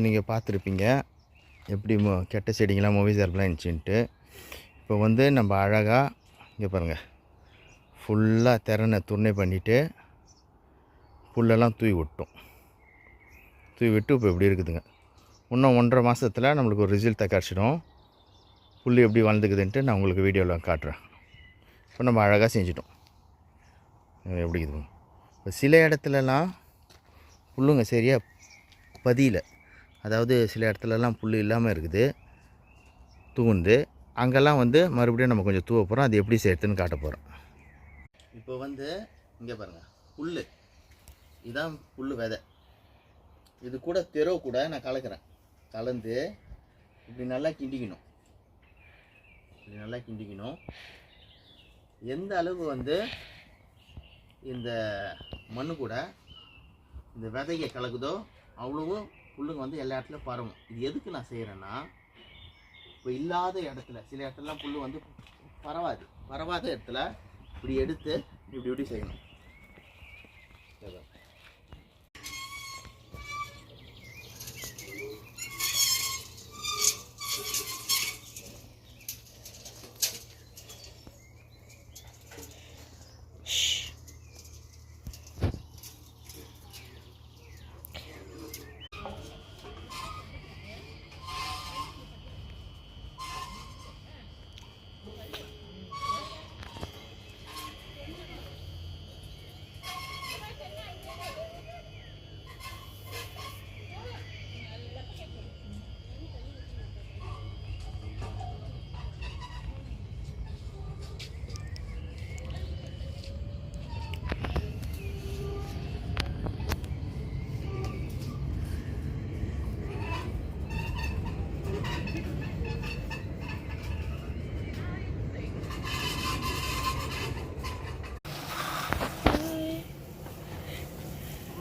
நீங்கள் பார்த்துருப்பீங்க எப்படி கெட்ட செடிங்களாம் மொவிசார்லாம் இருந்துச்சுன்ட்டு. இப்போ வந்து நம்ம அழகாக இங்கே பாருங்கள், ஃபுல்லாக திறனை துணை பண்ணிவிட்டு புல்லெல்லாம் தூவி விட்டோம். தூவி விட்டு இப்போ எப்படி இருக்குதுங்க. இன்னும் 1.5 மாதத்தில் நம்மளுக்கு ஒரு ரிசல்ட்டை கிடச்சிடும். புல் எப்படி வளர்ந்துக்குதுன்ட்டு நான் உங்களுக்கு வீடியோவில் காட்டுறேன். இப்போ நம்ம அழகாக செஞ்சிட்டோம். எப்படி இருக்குது இப்போ சில இடத்துலலாம் புல்லுங்க சரியாக பதியல, அதாவது சில இடத்துலலாம் புல் இல்லாமல் இருக்குது, தூங்குந்து. அங்கெல்லாம் வந்து மறுபடியும் நம்ம கொஞ்சம் தூவ போகிறோம். அது எப்படி செய்யறதுன்னு காட்ட போகிறோம். இப்போ வந்து இங்கே பாருங்கள், புல் இதுதான் புல் விதை. இது கூட தெருவு கூட நான் கலக்கிறேன். கலந்து இப்படி நல்லா கிண்டிக்கணும். இப்படி நல்லா கிண்டிக்கணும். எந்த அளவு வந்து இந்த மண்ணு கூட இந்த விதையை கலக்குதோ அவ்வளவும் புல்லுங்க வந்து எல்லா இடத்துலையும் பரவும். இது எதுக்கு நான் செய்கிறேன்னா, இப்போ இல்லாத இடத்துல சில இடத்துலலாம் புல் வந்து பரவாத இடத்துல இப்படி எடுத்து இப்படி செய்யணும்.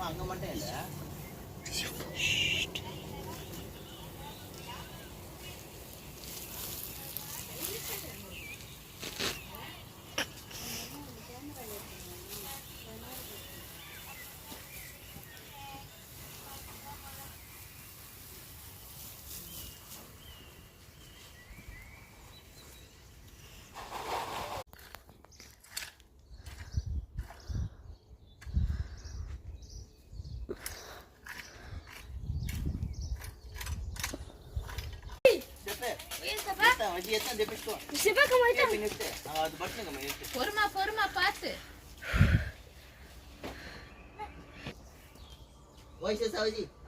அங்கே மட்டும் இல்லை, பொறுமா பார்த்து. Oi, Saúde.